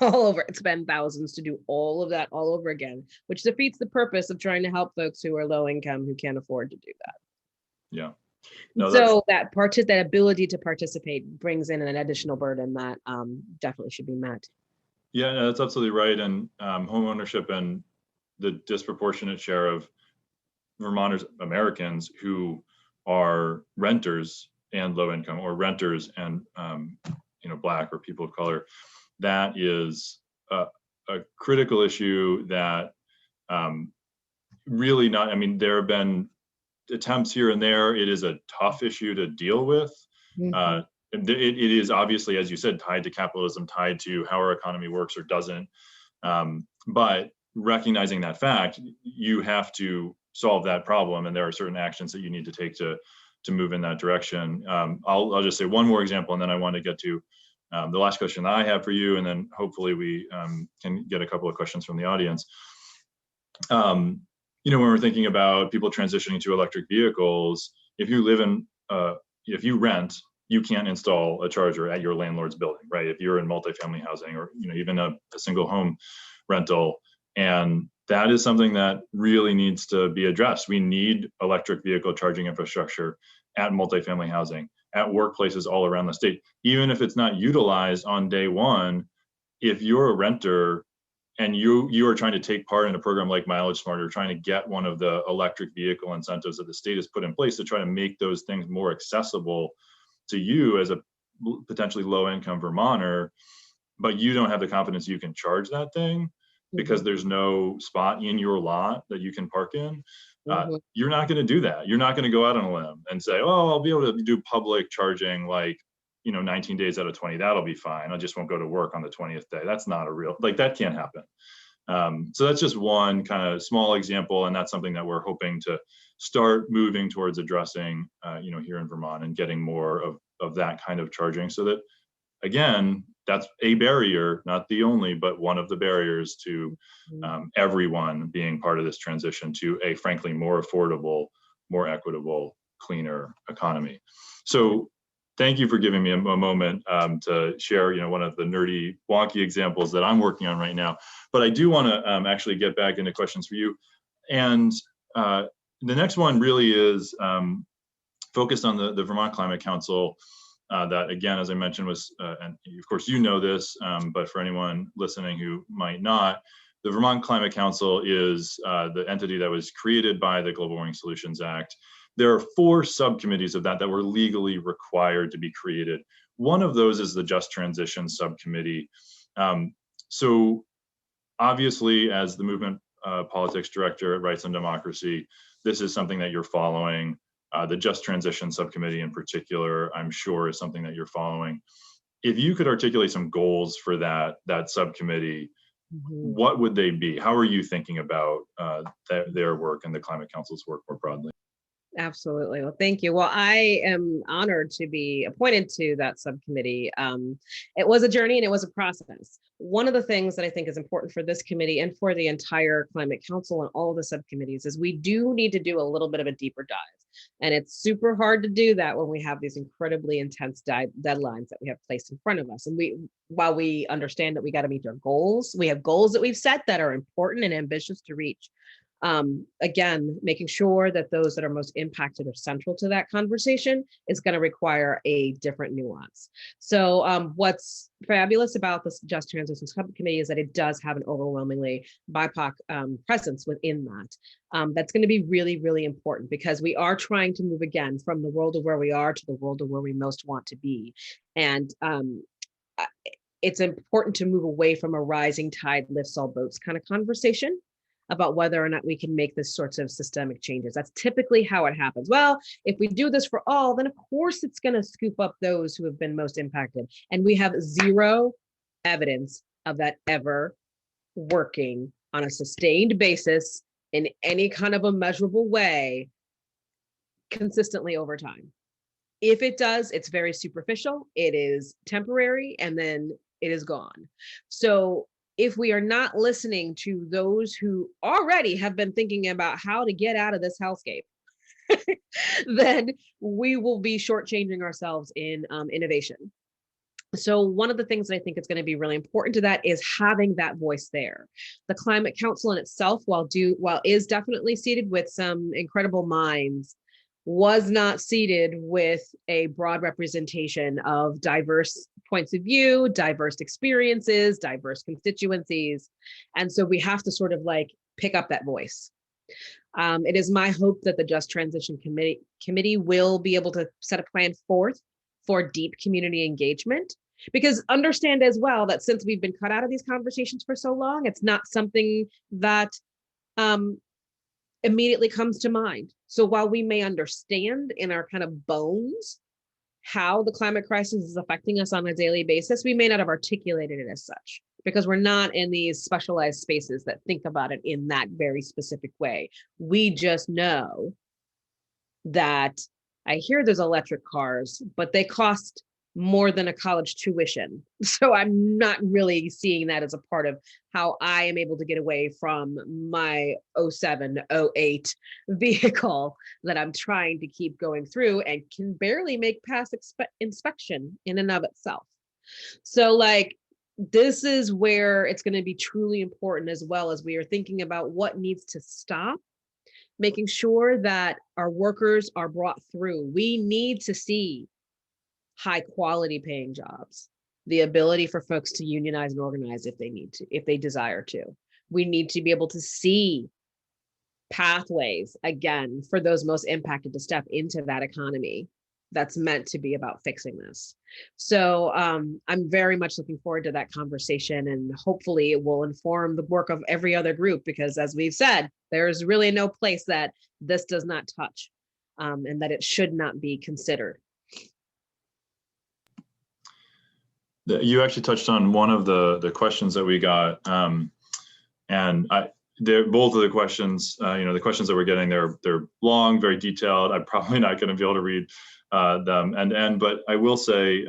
all over. It's been thousands to do all of that all over again, which defeats the purpose of trying to help folks who are low income who can't afford to do that. Yeah. No, so that ability to participate brings in an additional burden that definitely should be met. Yeah, no, that's absolutely right. And home ownership and the disproportionate share of Vermonters, Americans who are renters and low income, or renters and Black or people of color, that is a critical issue that really not, there have been attempts here and there. It is a tough issue to deal with. Mm-hmm. It is obviously, as you said, tied to capitalism, tied to how our economy works or doesn't. But recognizing that fact, you have to solve that problem, and there are certain actions that you need to take to move in that direction. I'll just say one more example, and then I want to get to the last question that I have for you, and then hopefully we can get a couple of questions from the audience. When we're thinking about people transitioning to electric vehicles, if you rent, you can't install a charger at your landlord's building, right? If you're in multifamily housing or even a single home rental, and that is something that really needs to be addressed. We need electric vehicle charging infrastructure at multifamily housing, at workplaces all around the state. Even if it's not utilized on day one, if you're a renter and you are trying to take part in a program like Mileage Smart, or trying to get one of the electric vehicle incentives that the state has put in place to try to make those things more accessible to you as a potentially low-income Vermonter, but you don't have the confidence you can charge that thing because there's no spot in your lot that you can park in, you're not going to do that. You're not going to go out on a limb and say, oh, I'll be able to do public charging 19 days out of 20, that'll be fine. I just won't go to work on the 20th day. That's not that can't happen. So that's just one kind of small example, and that's something that we're hoping to start moving towards addressing, here in Vermont, and getting more of that kind of charging, so that, again, that's a barrier, not the only, but one of the barriers to everyone being part of this transition to a, frankly, more affordable, more equitable, cleaner economy. So thank you for giving me a moment to share, one of the nerdy, wonky examples that I'm working on right now. But I do want to actually get back into questions for you. And the next one really is focused on the Vermont Climate Council. That, again, as I mentioned, was, and of course you know this, but for anyone listening who might not, the Vermont Climate Council is the entity that was created by the Global Warming Solutions Act There are 4 subcommittees of that that were legally required to be created. One of those is the Just Transition Subcommittee. So obviously, as the movement politics director at Rights and Democracy, this is something that you're following. The Just Transition Subcommittee in particular, I'm sure, is something that you're following. If you could articulate some goals for that subcommittee, what would they be? How are you thinking about their work and the Climate Council's work more broadly? Absolutely. Well, thank you. Well, I am honored to be appointed to that subcommittee. It was a journey and it was a process. One of the things that I think is important for this committee and for the entire Climate Council and all the subcommittees is we do need to do a little bit of a deeper dive. And it's super hard to do that when we have these incredibly intense deadlines that we have placed in front of us. And while we understand that we got to meet our goals, we have goals that we've set that are important and ambitious to reach. Again, making sure that those that are most impacted are central to that conversation is going to require a different nuance. So what's fabulous about this Just Transition Subcommittee is that it does have an overwhelmingly BIPOC presence within that. That's going to be really, really important because we are trying to move again from the world of where we are to the world of where we most want to be. And it's important to move away from a rising tide lifts all boats kind of conversation about whether or not we can make this sorts of systemic changes. That's typically how it happens. Well, if we do this for all, then of course it's going to scoop up those who have been most impacted. And we have zero evidence of that ever working on a sustained basis in any kind of a measurable way consistently over time. If it does, it's very superficial, it is temporary, and then it is gone. So if we are not listening to those who already have been thinking about how to get out of this hellscape, then we will be shortchanging ourselves in innovation. So one of the things that I think is going to be really important to that is having that voice there. The Climate Council in itself, while is definitely seated with some incredible minds, was not seated with a broad representation of diverse points of view, diverse experiences, diverse constituencies. And so we have to sort of like pick up that voice. It is my hope that the Just Transition Committee will be able to set a plan forth for deep community engagement, because understand as well that since we've been cut out of these conversations for so long, it's not something that immediately comes to mind. So while we may understand in our kind of bones how the climate crisis is affecting us on a daily basis, we may not have articulated it as such because we're not in these specialized spaces that think about it in that very specific way. We just know that I hear there's electric cars, but they cost more than a college tuition. So I'm not really seeing that as a part of how I am able to get away from my 07, 08 vehicle that I'm trying to keep going through and can barely make past inspection in and of itself. So like, this is where it's going to be truly important as well as we are thinking about what needs to stop, making sure that our workers are brought through. We need to see high quality paying jobs, the ability for folks to unionize and organize if they need to, if they desire to. We need to be able to see pathways again for those most impacted to step into that economy that's meant to be about fixing this. So I'm very much looking forward to that conversation, and hopefully it will inform the work of every other group, because as we've said, there's really no place that this does not touch and that it should not be considered. You actually touched on one of the questions that we got, and both of the questions, the questions that we're getting, they're long, very detailed. I'm probably not going to be able to read them end to end, but I will say,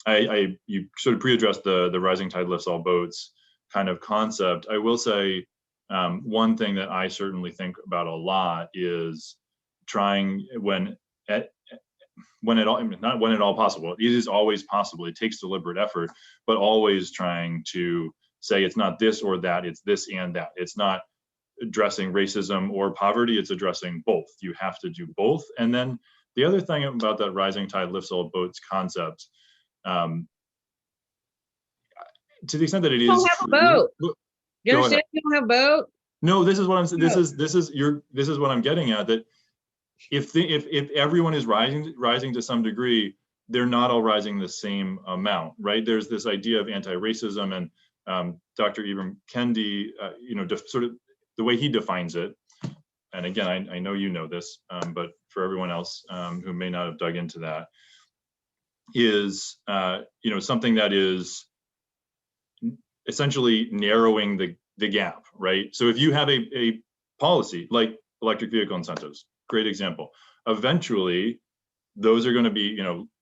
you sort of pre-addressed the rising tide lifts all boats kind of concept. I will say one thing that I certainly think about a lot is trying when at all possible. It is always possible. It takes deliberate effort, but always trying to say it's not this or that, it's this and that. It's not addressing racism or poverty, it's addressing both. You have to do both. And then the other thing about that rising tide lifts all boats concept, to the extent that it is, you don't have a boat. You understand? You don't have a boat. No, this is what I'm saying. This is what I'm getting at, that if everyone is rising to some degree, they're not all rising the same amount, right? There's this idea of anti-racism, and Dr. Ibram Kendi, sort of the way he defines it. And again, I know you know this, but for everyone else who may not have dug into that, is something that is essentially narrowing the gap, right? So if you have a policy like electric vehicle incentives, great example. Eventually, those are going to be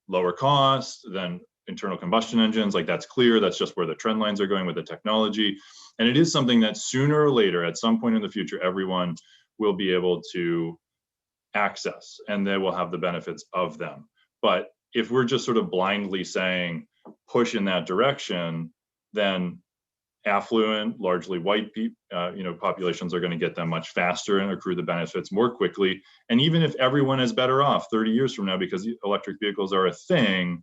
lower cost than internal combustion engines. Like, that's clear. That's just where the trend lines are going with the technology. And it is something that sooner or later, at some point in the future, everyone will be able to access, and they will have the benefits of them. But if we're just sort of blindly saying push in that direction, then affluent, largely white populations are going to get them much faster and accrue the benefits more quickly. And even if everyone is better off 30 years from now because electric vehicles are a thing,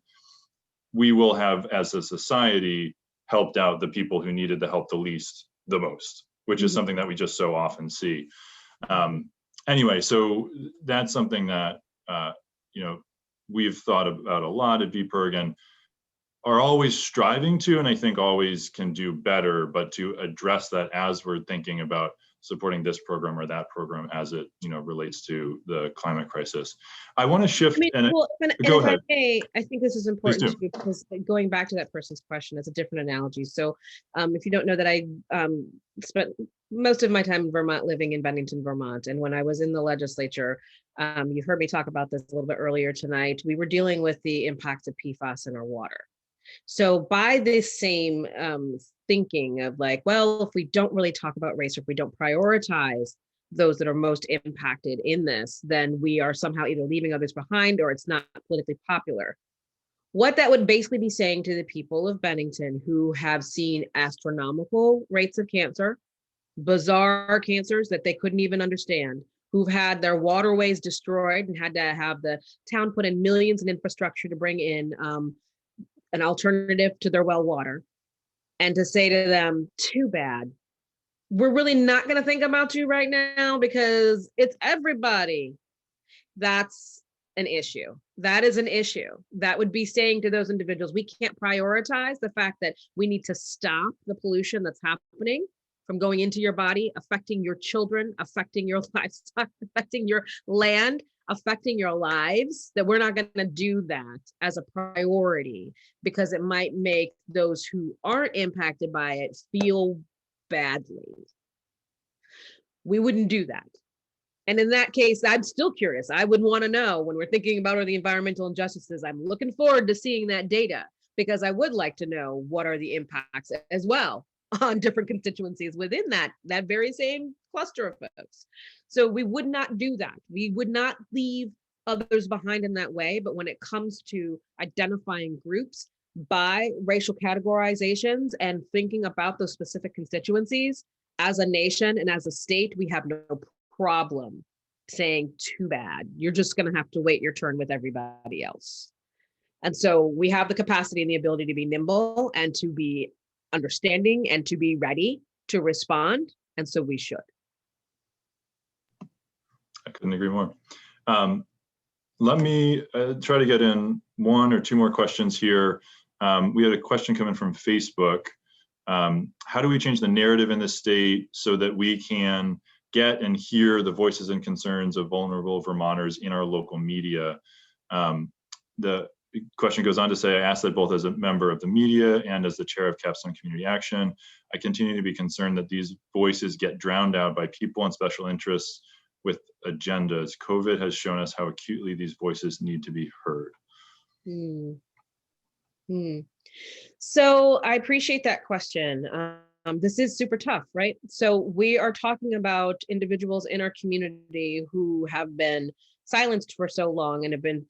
we will have, as a society, helped out the people who needed the help the least, the most, which is something that we just so often see. Anyway, so that's something that we've thought about a lot at VPIRG and are always striving to, and I think always can do better, but to address that as we're thinking about supporting this program or that program as it relates to the climate crisis. I want to shift. Go ahead. I think this is important too, because going back to that person's question, it's a different analogy. So if you don't know that I spent most of my time in Vermont living in Bennington, Vermont. And when I was in the legislature, you've heard me talk about this a little bit earlier tonight, we were dealing with the impacts of PFAS in our water. So by this same thinking of like, well, if we don't really talk about race, or if we don't prioritize those that are most impacted in this, then we are somehow either leaving others behind or it's not politically popular. What that would basically be saying to the people of Bennington who have seen astronomical rates of cancer, bizarre cancers that they couldn't even understand, who've had their waterways destroyed and had to have the town put in millions in infrastructure to bring in an alternative to their well water, and to say to them, too bad, we're really not going to think about you right now because it's everybody. That's an issue. That is an issue. That would be saying to those individuals, we can't prioritize the fact that we need to stop the pollution that's happening from going into your body, affecting your children, affecting your livestock, affecting your land, affecting your lives, that we're not going to do that as a priority because it might make those who aren't impacted by it feel badly. We wouldn't do that. And in that case, I'm still curious. I would want to know, when we're thinking about the environmental injustices, I'm looking forward to seeing that data, because I would like to know what are the impacts as well on different constituencies within that very same cluster of folks. So we would not do that. We would not leave others behind in that way. But when it comes to identifying groups by racial categorizations and thinking about those specific constituencies, as a nation and as a state, we have no problem saying, too bad, you're just going to have to wait your turn with everybody else. And so we have the capacity and the ability to be nimble and to be understanding and to be ready to respond. And so we should. I couldn't agree more. Let me try to get in one or two more questions here. We had a question coming from Facebook. How do we change the narrative in the state so that we can get and hear the voices and concerns of vulnerable Vermonters in our local media? The question goes on to say, I ask that both as a member of the media and as the chair of Capstone Community Action, I continue to be concerned that these voices get drowned out by people and special interests with agendas. COVID has shown us how acutely these voices need to be heard. So I appreciate that question. This is super tough, right? So we are talking about individuals in our community who have been silenced for so long and have been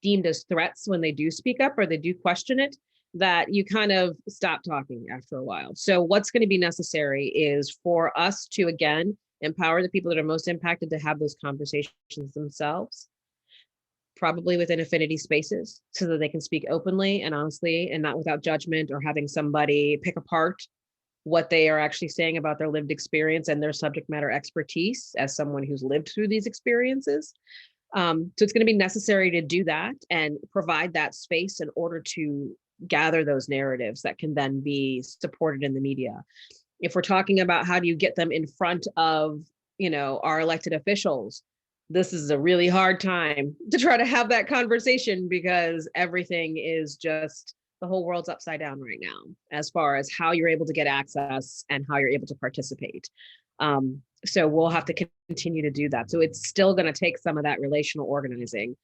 deemed as threats when they do speak up or they do question it, that you kind of stop talking after a while. So what's going to be necessary is for us to, again, empower the people that are most impacted to have those conversations themselves, probably within affinity spaces, so that they can speak openly and honestly and not without judgment or having somebody pick apart what they are actually saying about their lived experience and their subject matter expertise as someone who's lived through these experiences. So it's going to be necessary to do that and provide that space in order to gather those narratives that can then be supported in the media. If we're talking about how do you get them in front of, our elected officials, this is a really hard time to try to have that conversation because everything is just, the whole world's upside down right now as far as how you're able to get access and how you're able to participate. So we'll have to continue to do that. So it's still going to take some of that relational organizing.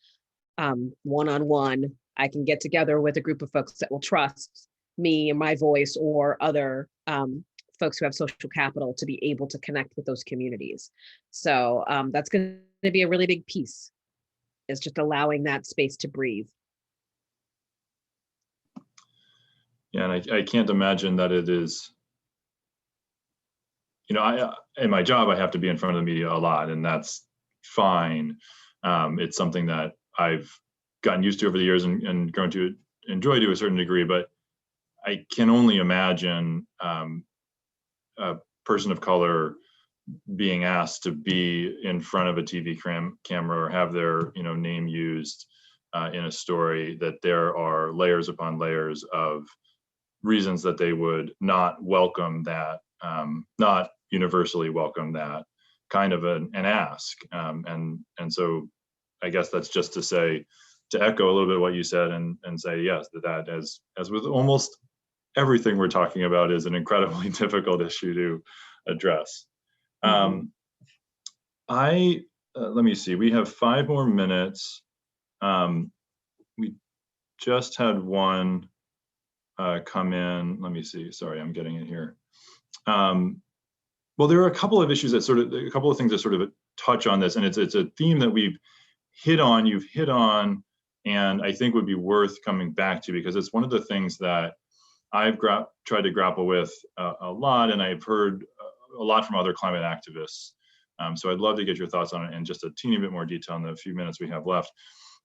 One-on-one, I can get together with a group of folks that will trust me and my voice, or other folks who have social capital to be able to connect with those communities. So that's going to be a really big piece, is just allowing that space to breathe. Yeah, and I can't imagine that it is, in my job, I have to be in front of the media a lot, and that's fine. It's something that I've gotten used to over the years and grown to enjoy to a certain degree, but I can only imagine a person of color being asked to be in front of a TV camera or have their name used in a story, that there are layers upon layers of reasons that they would not welcome that, not universally welcome that kind of an ask. And so I guess that's just to echo a little bit what you said and say, yes, that as with almost everything we're talking about is an incredibly difficult issue to address. Mm-hmm. Let me see, we have 5 more minutes. We just had one come in. Let me see, sorry, I'm getting it here. Well, there are a couple of issues that a couple of things that sort of touch on this, and it's a theme that you've hit on, and I think would be worth coming back to, because it's one of the things that I've tried to grapple with a lot, and I've heard a lot from other climate activists. So I'd love to get your thoughts on it in just a teeny bit more detail in the few minutes we have left.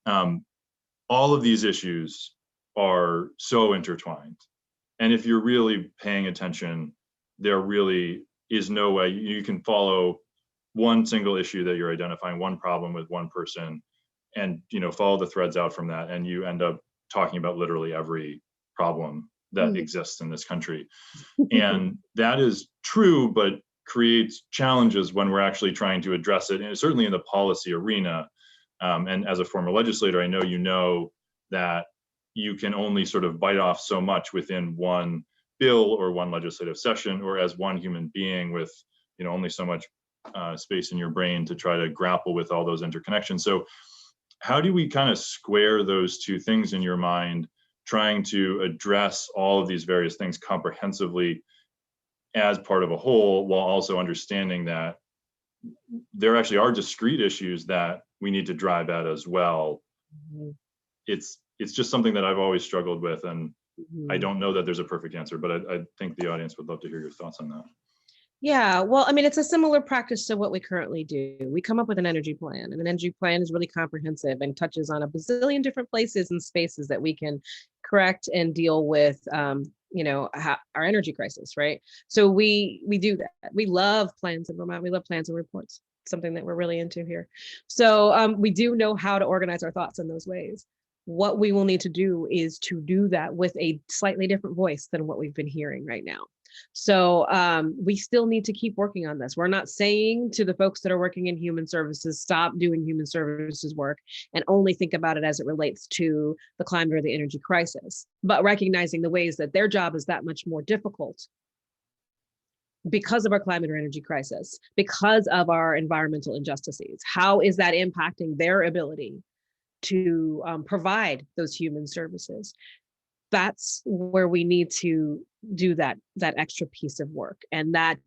All of these issues are so intertwined, and if you're really paying attention, there really is no way you can follow one single issue that you're identifying, one problem with one person, and follow the threads out from that, and you end up talking about literally every problem that exists in this country. And that is true, but creates challenges when we're actually trying to address it, and certainly in the policy arena. And as a former legislator, I know that you can only sort of bite off so much within one bill or one legislative session, or as one human being with only so much space in your brain to try to grapple with all those interconnections. So how do we kind of square those two things in your mind, trying to address all of these various things comprehensively as part of a whole, while also understanding that there actually are discrete issues that we need to drive at as well? Mm-hmm. It's just something that I've always struggled with, and I don't know that there's a perfect answer, but I think the audience would love to hear your thoughts on that. Yeah, well, I mean, it's a similar practice to what we currently do. We come up with an energy plan, and an energy plan is really comprehensive and touches on a bazillion different places and spaces that we can correct and deal with, our energy crisis, right? So we do that. We love plans in Vermont. We love plans and reports. Something that we're really into here. So we do know how to organize our thoughts in those ways. What we will need to do is to do that with a slightly different voice than what we've been hearing right now. So we still need to keep working on this. We're not saying to the folks that are working in human services, stop doing human services work and only think about it as it relates to the climate or the energy crisis, but recognizing the ways that their job is that much more difficult because of our climate or energy crisis, because of our environmental injustices. How is that impacting their ability to provide those human services? That's where we need to do that extra piece of work. And that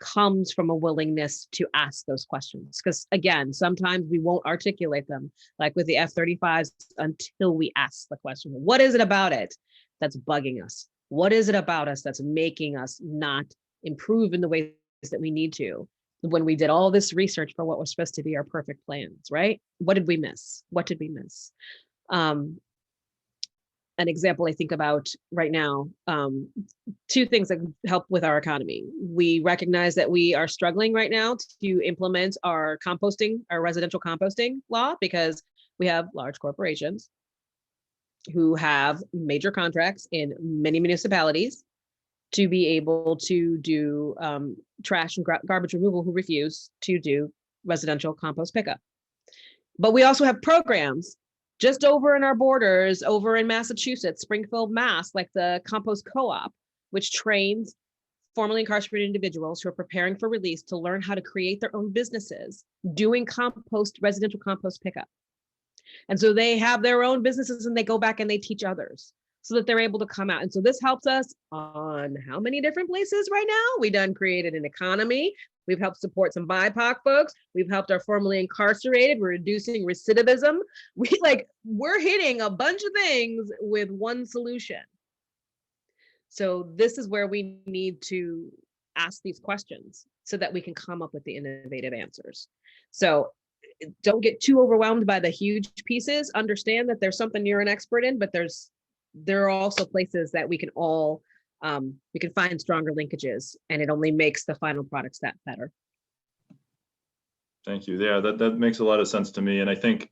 comes from a willingness to ask those questions. Because again, sometimes we won't articulate them, like with the F-35s, until we ask the question, what is it about it that's bugging us? What is it about us that's making us not improve in the ways that we need to? When we did all this research for what was supposed to be our perfect plans, right? What did we miss? What did we miss? an example I think about right now, two things that help with our economy. We recognize that we are struggling right now to implement our residential composting law, because we have large corporations who have major contracts in many municipalities to be able to do trash and garbage removal, who refuse to do residential compost pickup. But we also have programs just over in our borders, over in Massachusetts, Springfield, Mass, like the Compost Co-op, which trains formerly incarcerated individuals who are preparing for release to learn how to create their own businesses doing residential compost pickup. And so they have their own businesses and they go back and they teach others so that they're able to come out. And so this helps us on how many different places right now? We done created an economy. We've helped support some BIPOC folks. We've helped our formerly incarcerated. We're reducing recidivism. We're hitting a bunch of things with one solution. So this is where we need to ask these questions so that we can come up with the innovative answers. So don't get too overwhelmed by the huge pieces. Understand that there's something you're an expert in, but there are also places that we can all we can find stronger linkages, and it only makes the final products that better. Thank you. Yeah, that makes a lot of sense to me. And I think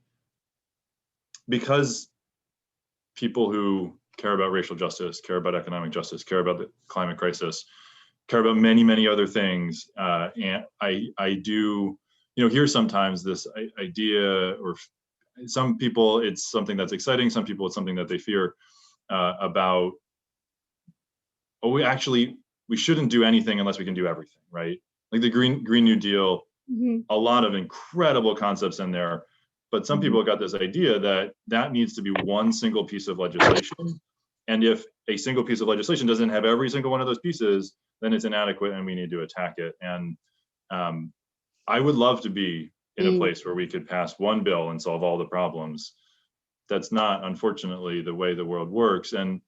because people who care about racial justice, care about economic justice, care about the climate crisis, care about many, many other things, and I do, hear sometimes this idea, or some people it's something that's exciting, some people it's something that they fear about, we shouldn't do anything unless we can do everything, right? Like the Green New Deal, a lot of incredible concepts in there, but some people got this idea that needs to be one single piece of legislation. And if a single piece of legislation doesn't have every single one of those pieces, then it's inadequate and we need to attack it. And I would love to be in a place where we could pass one bill and solve all the problems. That's not, unfortunately, the way the world works. And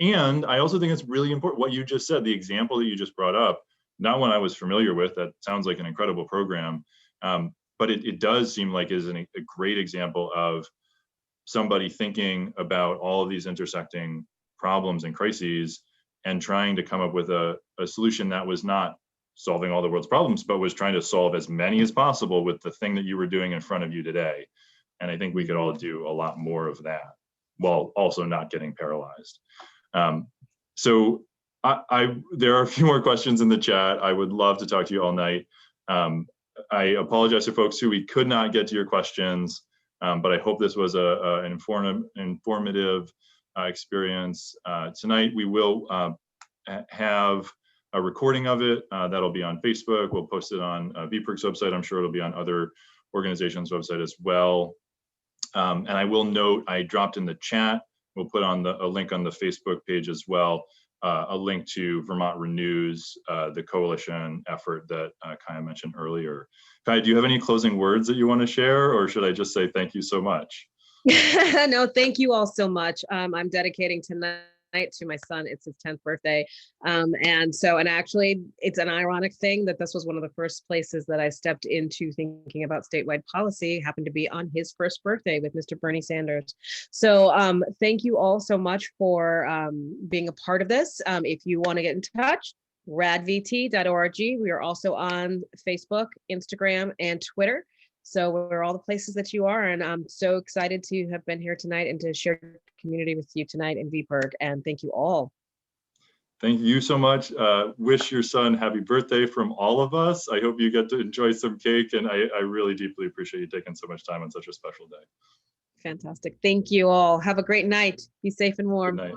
I also think it's really important what you just said, the example that you just brought up, not one I was familiar with. That sounds like an incredible program. But it does seem like is a great example of somebody thinking about all of these intersecting problems and crises and trying to come up with a solution that was not solving all the world's problems, but was trying to solve as many as possible with the thing that you were doing in front of you today. And I think we could all do a lot more of that while also not getting paralyzed. So there are a few more questions in the chat. I would love to talk to you all night. I apologize to folks who we could not get to your questions, but I hope this was an informative experience. Tonight we will have a recording of it that'll be on Facebook. We'll post it on VPIRG's website. I'm sure it'll be on other organizations' website as well. And I will note, I dropped in the chat, we'll put on a link on the Facebook page as well, a link to Vermont Renews, the coalition effort that Kiah mentioned earlier. Kiah, do you have any closing words that you want to share, or should I just say thank you so much? No, thank you all so much. I'm dedicating tonight to my son. It's his 10th birthday. And actually it's an ironic thing that this was one of the first places that I stepped into thinking about statewide policy, happened to be on his first birthday with Mr. Bernie Sanders. So thank you all so much for being a part of this. If you want to get in touch, radvt.org. We are also on Facebook, Instagram, and Twitter. So we're all the places that you are, and I'm so excited to have been here tonight and to share community with you tonight in VPIRG, and thank you all. Thank you so much. Wish your son happy birthday from all of us. I hope you get to enjoy some cake, and I really deeply appreciate you taking so much time on such a special day. Fantastic. Thank you all. Have a great night. Be safe and warm. Good night.